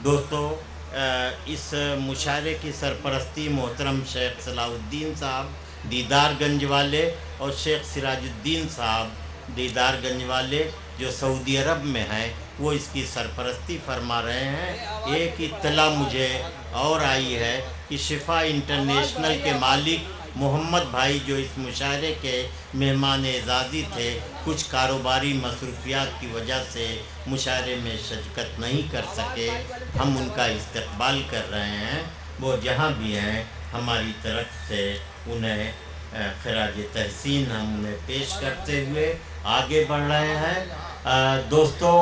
दोस्तों, इस मुशायरे की सरपरस्ती मोहतरम शेख सलाहुद्दीन साहब दीदारगंज वाले और शेख सिराजुद्दीन साहब दीदारगंज वाले जो सऊदी अरब में हैं, वो इसकी सरपरस्ती फरमा रहे हैं। एक इत्तला मुझे और आई है कि शिफा इंटरनेशनल के मालिक मोहम्मद भाई, जो इस मुशायरे के मेहमान एजाज़ी थे, कुछ कारोबारी मसरूफियात की वजह से मुशायरे में शिरकत नहीं कर सके। हम उनका इस्तकबाल कर रहे हैं। वो जहाँ भी हैं, हमारी तरफ से उन्हें खराज तहसीन हम उन्हें पेश करते हुए आगे बढ़ रहे हैं। दोस्तों,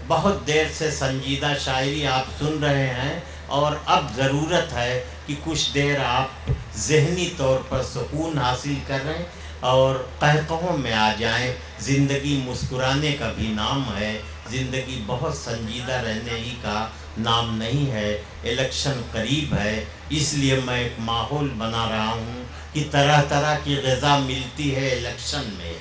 बहुत देर से संजीदा शायरी आप सुन रहे हैं और अब ज़रूरत है कि कुछ देर आप ज़हनी तौर पर सुकून हासिल करें और कहकहों में आ जाएं। ज़िंदगी मुस्कुराने का भी नाम है। ज़िंदगी बहुत संजीदा रहने ही का नाम नहीं है। इलेक्शन करीब है, इसलिए मैं एक माहौल बना रहा हूँ कि तरह तरह की ग़िज़ा मिलती है इलेक्शन में,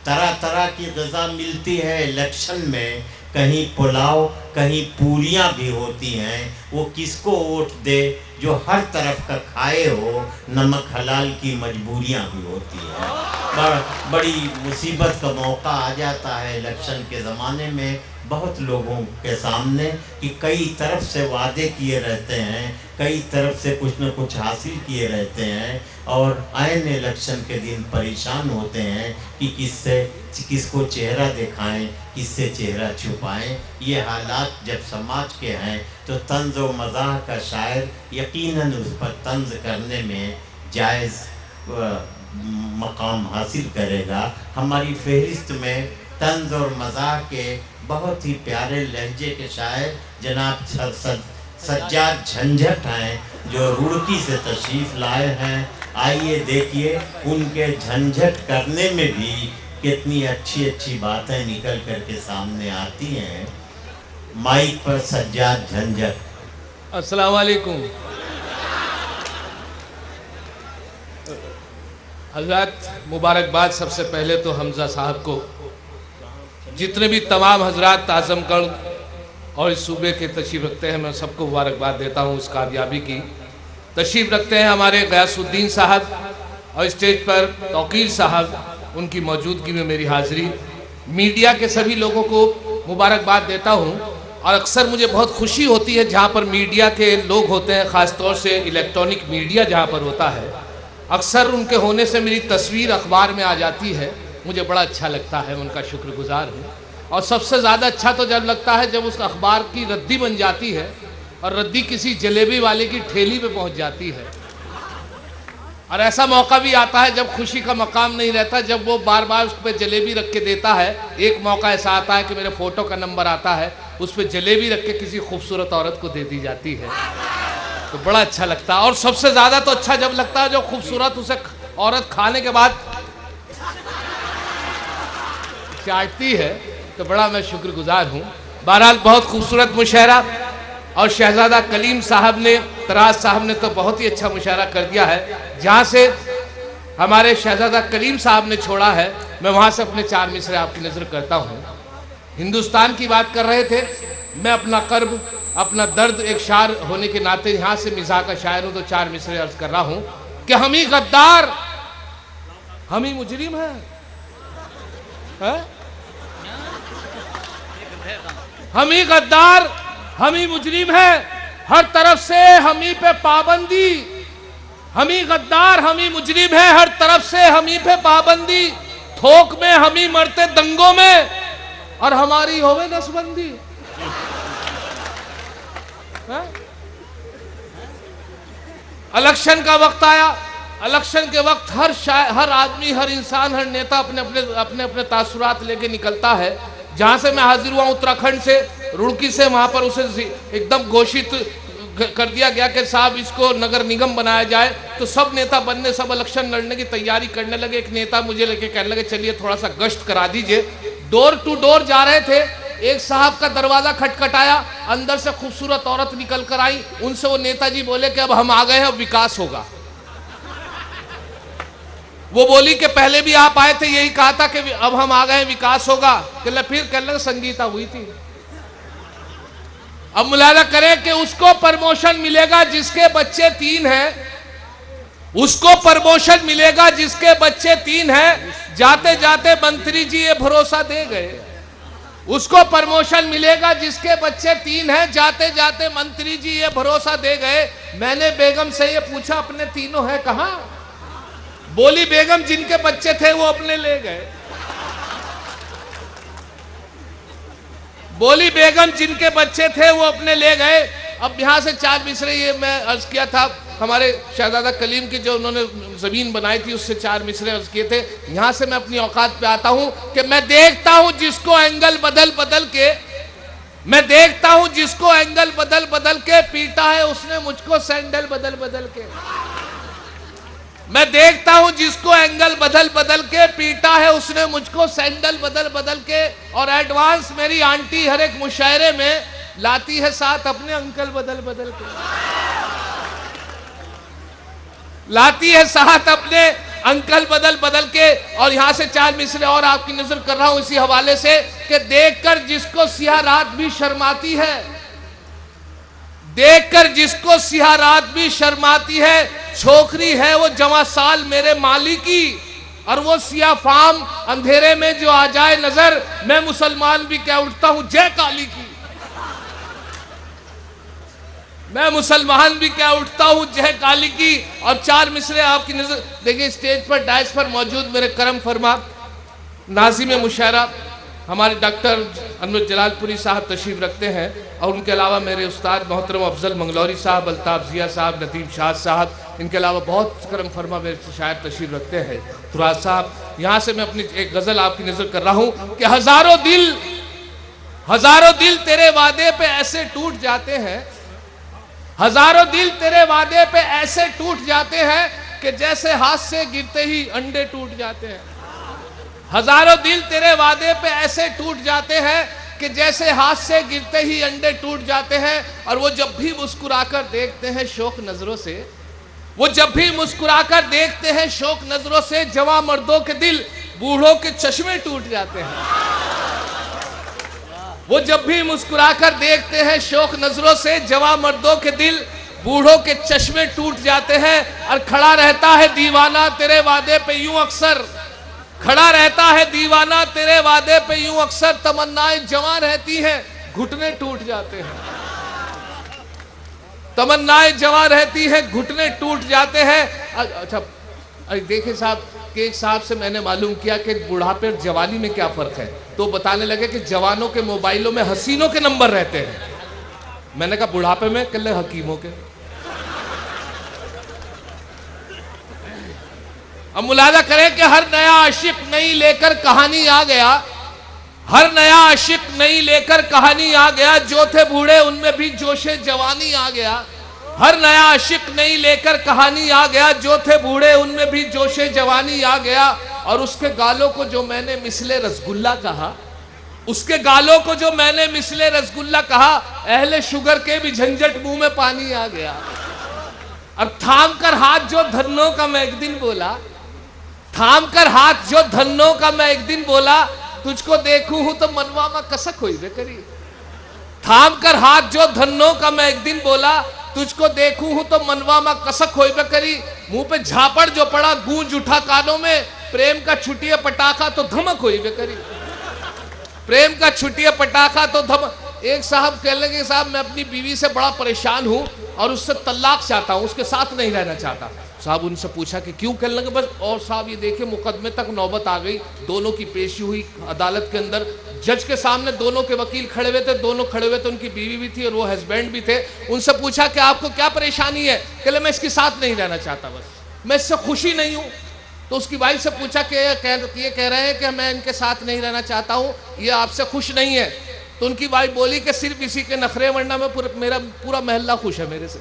तरह तरह की ग़िज़ा मिलती है इलेक्शन में। कहीं पुलाव, कहीं पूरियाँ भी होती हैं। वो किसको वोट दे जो हर तरफ का खाए हो। नमक हलाल की मजबूरियाँ भी होती हैं। बड़ी मुसीबत का मौका आ जाता है इलेक्शन के ज़माने में बहुत लोगों के सामने कि कई तरफ से वादे किए रहते हैं, कई तरफ से कुछ न कुछ हासिल किए रहते हैं और आइन इलेक्शन के दिन परेशान होते हैं कि किसको चेहरा दिखाएं, किससे चेहरा छुपाएं। ये हालात जब समाज के हैं तो तंज़ व मज़ाह का शायर यकीनन उस पर तंज़ करने में जायज़ मकाम हासिल करेगा। हमारी फहरिस्त में तंज़ और मज़ाह के बहुत ही प्यारे लहजे के शायर जनाब सज्जाद झंझट हैं, जो रुड़की से तशरीफ़ लाए हैं। आइए देखिए उनके झंझट करने में भी कितनी अच्छी अच्छी बातें निकल कर के सामने आती हैं। माइक पर सज्जाद झंझट। अस्सलाम वालेकुम हज़रात, मुबारकबाद सबसे पहले तो हमज़ा साहब को, जितने भी तमाम हजरात आज़मगढ़ और इस सूबे के तशरीफ़ रखते हैं, मैं सबको मुबारकबाद देता हूँ उस कामयाबी की। तशरीफ़ रखते हैं हमारे गयासुद्दीन साहब और स्टेज पर तौकील साहब, उनकी मौजूदगी में मेरी हाज़िरी। मीडिया के सभी लोगों को मुबारकबाद देता हूँ और अक्सर मुझे बहुत खुशी होती है जहाँ पर मीडिया के लोग होते हैं, ख़ास तौर से इलेक्ट्रॉनिक मीडिया जहाँ पर होता है, अक्सर उनके होने से मेरी तस्वीर अखबार में आ जाती है। मुझे बड़ा अच्छा लगता है, उनका शुक्रगुजार हूँ। और सबसे ज़्यादा अच्छा तो जब लगता है जब उस अखबार की रद्दी बन जाती है और रद्दी किसी जलेबी वाले की ठेली पे पहुँच जाती है। और ऐसा मौका भी आता है जब खुशी का मकाम नहीं रहता, जब वो बार बार उस पर जलेबी रख के देता है। एक मौका ऐसा आता है कि मेरे फ़ोटो का नंबर आता है, उस पर जलेबी रख के किसी खूबसूरत औरत को दे दी जाती है, तो बड़ा अच्छा लगता है। और सबसे ज़्यादा तो अच्छा जब लगता है जो खूबसूरत उसे औरत खाने के बाद चाटती है, तो बड़ा मैं शुक्रगुजार हूँ। बहरहाल बहुत खूबसूरत मुशायरा और शहजादा कलीम साहब ने, तराज साहब ने तो बहुत ही अच्छा मुशायरा कर दिया है। जहाँ से हमारे शहजादा कलीम साहब ने छोड़ा है, मैं वहाँ से अपने 4 मिसरे आपकी नज़र करता हूँ। हिंदुस्तान की बात कर रहे थे, मैं अपना कर्ब, अपना दर्द एक शायर होने के नाते यहाँ से मिजाह का शायर हूँ, तो 4 मिसरे अर्ज कर रहा हूँ कि हम ही गद्दार, हम ही मुजरिम हैं, हम ही गद्दार, हम ही मुजरिम है, हर तरफ से हम ही पे पाबंदी। हम ही गद्दार, हम ही मुजरिम है, हर तरफ से हम ही पे पाबंदी। थोक में हम ही मरते दंगों में और हमारी होवे नसबंदी। इलेक्शन का वक्त आया, इलेक्शन के वक्त हर आदमी, हर इंसान, हर नेता अपने अपने तासुरात लेके निकलता है। जहाँ से मैं हाजिर हुआ उत्तराखंड से, रुड़की से, वहाँ पर उसे एकदम घोषित कर दिया गया कि साहब इसको नगर निगम बनाया जाए। तो सब नेता बनने, सब इलेक्शन लड़ने की तैयारी करने लगे। एक नेता मुझे लेके कहने लगे चलिए थोड़ा सा गश्त करा दीजिए। डोर टू डोर जा रहे थे, एक साहब का दरवाज़ा खटखटाया, अंदर से खूबसूरत औरत निकल कर आई। उनसे वो नेताजी बोले कि अब हम आ गए हैं, अब विकास होगा। वो बोली कि पहले भी आप आए थे, यही कहा था कि अब हम आ गए, विकास होगा। फिर कहने लगे संगीता हुई थी। अब मुलाजा करें कि उसको प्रमोशन मिलेगा जिसके बच्चे 3 हैं, उसको प्रमोशन मिलेगा जिसके बच्चे 3 हैं। जाते जाते मंत्री जी ये भरोसा दे गए। उसको प्रमोशन मिलेगा जिसके बच्चे 3 हैं। जाते जाते मंत्री जी ये भरोसा दे गए। मैंने बेगम से ये पूछा अपने तीनों हैं कहां? बोली बेगम जिनके बच्चे थे वो अपने ले गए। बोली बेगम जिनके बच्चे थे वो अपने ले गए। अब यहां से 4 मिसरे ये मैं अर्ज किया था हमारे शहजादा कलीम की जो उन्होंने जमीन बनाई थी उससे 4 मिसरे अर्ज किए थे। यहां से मैं अपनी औकात पे आता हूं कि मैं देखता हूं जिसको एंगल बदल बदल के, मैं देखता हूं जिसको एंगल बदल बदल के पीटा है उसने मुझको सैंडल बदल बदल के। मैं देखता हूं जिसको एंगल बदल बदल के पीटा है उसने मुझको सैंडल बदल बदल के। और एडवांस मेरी आंटी हर एक मुशायरे में लाती है साथ अपने अंकल बदल बदल के, लाती है साथ अपने अंकल बदल बदल के। और यहां से 4 मिसरे और आपकी नजर कर रहा हूं इसी हवाले से कि देखकर जिसको सियाह रात भी शर्माती है, देखकर जिसको सियाह रात भी शर्माती है। छोकरी है वो जवां साल मेरे माली की, और वो सियाह फाम अंधेरे में जो आ जाए नजर, मैं मुसलमान भी कह उठता हूं जय काली की, मैं मुसलमान भी क्या उठता हूं जय काली की। और 4 मिसरे आपकी नजर देखिए। स्टेज पर डायस पर मौजूद मेरे करम फरमा नाज़िम मुशायरा हमारे डॉक्टर अनवर जलालपुरी साहब तशरीफ रखते हैं, और उनके अलावा मेरे उस्ताद मोहतरम अफजल मंगलौरी साहब, अल्ताफ जिया साहब, नदीम शाह साहब, इनके अलावा बहुत करम फरमा मेरे शायर तशरीफ रखते हैं, तुराज साहब। यहाँ से मैं अपनी एक गज़ल आपकी नज़र कर रहा हूँ कि हज़ारों दिल तेरे वादे पे ऐसे टूट जाते हैं, हजारों दिल तेरे वादे पे ऐसे टूट जाते हैं कि जैसे हाथ से गिरते ही अंडे टूट जाते हैं। हजारों दिल तेरे वादे पे ऐसे टूट जाते हैं कि जैसे हाथ से गिरते ही अंडे टूट जाते हैं। और वो जब भी मुस्कुराकर देखते हैं शौक नजरों से, वो जब भी मुस्कुराकर देखते हैं शौक नजरों से, जवां मर्दों के दिल बूढ़ों के चश्मे टूट जाते हैं। वो जब भी मुस्कुराकर देखते हैं शौक नजरों से, जवां मर्दों के दिल बूढ़ों के चश्मे टूट जाते हैं। और खड़ा रहता है दीवाना तेरे वादे पे यूं अक्सर, खड़ा रहता है दीवाना तेरे वादे पे यूं अक्सर, तमन्नाएं जवां रहती हैं घुटने टूट जाते हैं, तमन्नाएं जवां रहती हैं घुटने टूट जाते हैं। अच्छा देखिए साहब कि एक साहब से मैंने मालूम किया कि बुढ़ापे और जवानी में क्या फ़र्क है, तो बताने लगे कि जवानों के मोबाइलों में हसीनों के नंबर रहते हैं। मैंने कहा बुढ़ापे में, कल हकीमों के। अब मुलाजा करें कि हर नया आशिक नई लेकर कहानी आ गया, हर नया आशिक नई लेकर कहानी आ गया, जो थे बूढ़े उनमें भी जोशे जवानी आ गया। हर नया आशिक नई लेकर कहानी आ गया, जो थे बूढ़े उनमें भी जोशे जवानी आ गया। और उसके गालों को जो मैंने मिसले रसगुल्ला कहा, उसके गालों को जो मैंने मिसले रसगुल्ला कहा, अहले शुगर के भी झंझट मुंह में पानी आ गया। अब थाम कर हाथ जो धन्नों का मैं एक दिन बोला, थाम कर हाथ जो धन्नों का मैं एक दिन बोला, तुझको देखूं हूं तो मनवा में कसक हुई बेकरी। थाम कर हाथ जो धन्नों का मैं एक दिन बोला, तुझको देखूं हूं तो मनवा में कसक होई बेकरी। मुंह पे झापड़ जो पड़ा गूंज उठा कानों में, प्रेम का छुटिया पटाखा तो धमक हुई बेकरी, प्रेम का छुटिया पटाखा तो धमक। एक साहब कह लगे साहब मैं अपनी बीवी से बड़ा परेशान हूं और उससे तलाक चाहता हूं, उसके साथ नहीं रहना चाहता। साहब उनसे पूछा कि क्यों? कहने लगे बस। और साहब ये देखिए मुकदमे तक नौबत आ गई, दोनों की पेशी हुई अदालत के अंदर, जज के सामने दोनों के वकील खड़े हुए थे, दोनों खड़े हुए थे, उनकी बीवी भी थी और वो हस्बैंड भी थे। उनसे पूछा कि आपको क्या परेशानी है? कहले मैं इसके साथ नहीं रहना चाहता, बस मैं इससे खुशी नहीं हूँ। तो उसकी वाइफ से पूछा कि ये कह रहे हैं कि मैं इनके साथ नहीं रहना चाहता हूँ, ये आपसे खुश नहीं है। तो उनकी वाइफ बोली कि सिर्फ इसी के नखरे, वरना मैं मेरा पूरा महल्ला खुश है मेरे से।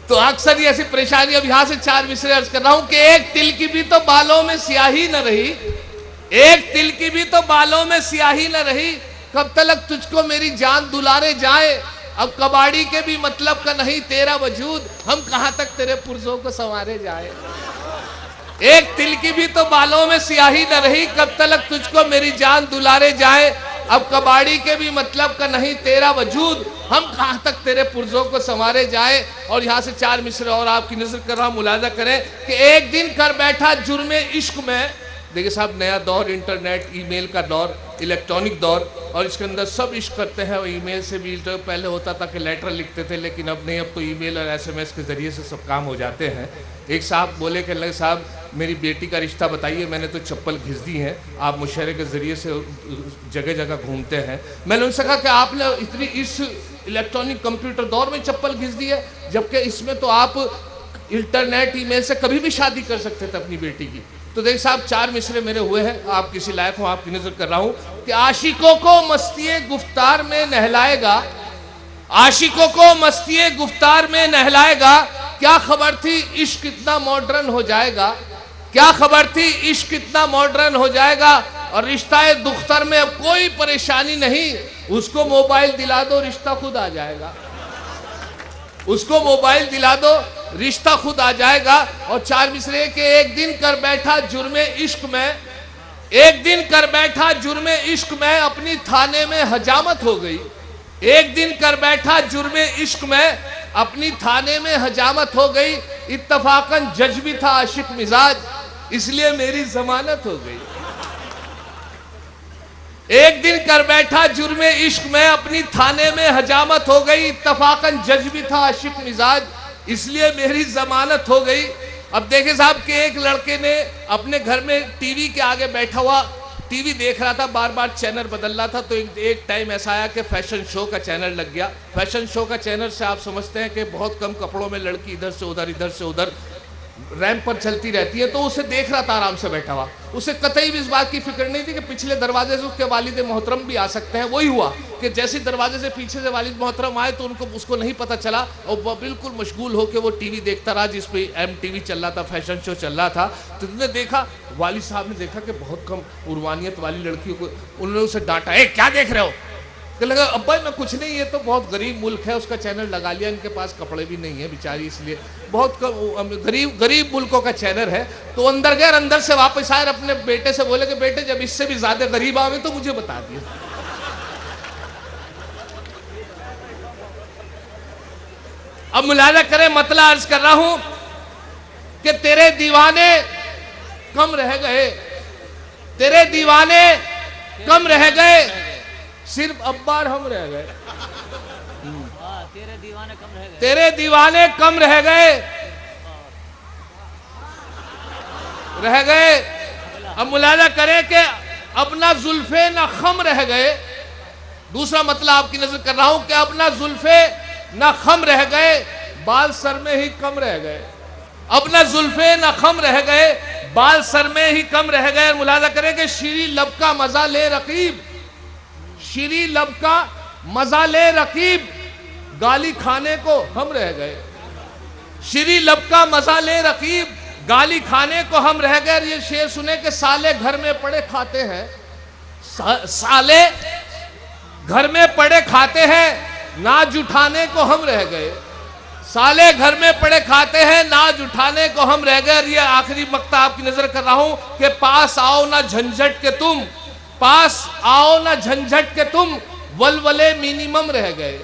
तो अक्सर ये ऐसी परेशानी। अब यहां से 4 मिसरे अर्ज कर रहा हूं कि एक तिल की भी तो बालों में स्याही न रही, एक तिल की भी तो बालों में स्याही न रही, कब तक तुझको मेरी जान दुलारे जाए। अब कबाड़ी के भी मतलब का नहीं तेरा वजूद, हम कहां तक तेरे पुर्जों को संवारे जाए। एक तिल की भी तो बालों में स्याही न रही, कब तक तुझको मेरी जान दुलारे जाए। अब कबाड़ी के भी मतलब का नहीं तेरा वजूद, हम कहाँ तक तेरे पुर्जों को संवारे जाए। और यहाँ से 4 मिसरे और आपकी नजर कर रहा हूँ, मुलाजा करें कि एक दिन कर बैठा जुर्मे इश्क में। देखिए साहब, नया दौर, इंटरनेट, ईमेल का दौर, इलेक्ट्रॉनिक दौर, और इसके अंदर सब इश्क करते हैं। और ईमेल से भी पहले होता था कि लेटर लिखते थे, लेकिन अब नहीं, अब तो ईमेल और SMS के ज़रिए से सब काम हो जाते हैं। एक साहब बोले कि लगे साहब मेरी बेटी का रिश्ता बताइए, मैंने तो चप्पल घिस दी है, आप मुशहरे के ज़रिए से जगह जगह घूमते हैं। मैंने उनसे कहा कि आपने इतनी इस इलेक्ट्रॉनिक कंप्यूटर दौर में चप्पल घिस दी है, जबकि इसमें तो आप इंटरनेट ईमेल से कभी भी शादी कर सकते थे अपनी बेटी की। तो देख साहब 4 मिसरे मेरे हुए हैं, आप किसी लायक हो, आपकी नजर कर रहा हूं कि आशिकों को मस्ती गुफ्तार में नहलाएगा, आशिकों को मस्ती गुफ्तार में नहलाएगा। क्या खबर थी इश्क इतना मॉडर्न हो जाएगा, क्या खबर थी इश्क इतना मॉडर्न हो जाएगा। और रिश्ता दुख्तर में अब कोई परेशानी नहीं, उसको मोबाइल दिला दो रिश्ता खुद आ जाएगा, उसको मोबाइल दिला दो रिश्ता खुद आ जाएगा। और 4 मिसरे के एक दिन कर बैठा जुर्मे इश्क में, एक दिन कर बैठा जुर्मे इश्क में, अपनी थाने में हजामत हो गई। एक दिन कर बैठा जुर्मे इश्क में, अपनी थाने में हजामत हो गई। इत्तफाकन जज भी था आशिक मिजाज, इसलिए मेरी जमानत हो गई। एक दिन कर बैठा जुर्मे इश्क में, अपनी थाने में हजामत हो गई। इत्तफाकन जज भी था आशिक मिजाज, इसलिए मेरी जमानत हो गई। अब देखे साहब कि एक लड़के ने अपने घर में टीवी के आगे बैठा हुआ टीवी देख रहा था, बार बार चैनल बदल रहा था। तो एक टाइम ऐसा आया कि फैशन शो का चैनल लग गया। फैशन शो का चैनल से आप समझते हैं कि बहुत कम कपड़ों में लड़की इधर से उधर रैंप पर चलती रहती है। तो उसे देख रहा था आराम से बैठा हुआ, उसे कतई भी इस बात की फिक्र नहीं थी कि पिछले दरवाजे से उसके वालिद मोहतरम भी आ सकते हैं। वही हुआ कि जैसे दरवाजे से पीछे से वालिद मोहतरम आए तो उसको नहीं पता चला, और वह बिल्कुल मशगूल होकर वो टीवी देखता रहा जिसपे MTV चल रहा था, फैशन शो चल रहा था। तो तुमने देखा, वालिद साहब ने देखा कि बहुत कम उर्वानियत वाली लड़कियों को, उन्होंने उसे डांटा, क्या देख रहे हो? कि लगा अब्बा मैं कुछ नहीं, ये तो बहुत गरीब मुल्क है, उसका चैनल लगा लिया, इनके पास कपड़े भी नहीं है बेचारी, इसलिए बहुत गरीब मुल्कों का चैनल है। तो अंदर गए, अंदर से वापस आए, अपने बेटे से बोले कि बेटे जब इससे भी ज्यादा गरीब आवे तो मुझे बता दिए। अब मुलाजा करें, मतलब अर्ज कर रहा हूं कि तेरे दीवाने कम रह गए, तेरे दीवाने कम रह गए, सिर्फ अब्बार हम रह गए। तेरे दीवाने कम रह गए, तेरे दीवाने कम रह गए। अब मुलाजा करें कि अपना जुल्फे न खम रह गए। दूसरा मतलब आपकी नजर कर रहा हूं कि अपना जुल्फे न खम रह गए, बाल सर में ही कम रह गए। अपना जुल्फे न खम रह गए, बाल सर में ही कम रह गए। मुलाजा करें कि शीरी लब का मजा ले रकीब, शीरी लब का मजा ले रकीब, गाली खाने को हम रह गए। शीरी लब का मजा ले रकीब, गाली खाने को हम रह गए। ये शेर सुने कि साले घर में पड़े खाते हैं, साले घर में पड़े खाते हैं, नाज उठाने को हम रह गए। साले घर में पड़े खाते हैं, नाज उठाने को हम रह गए। ये आखिरी मक्ता आपकी नजर कर रहा हूं कि पास आओ ना झंझट के तुम, पास आओ ना झंझट के तुम, वलवले मिनिमम रह गए।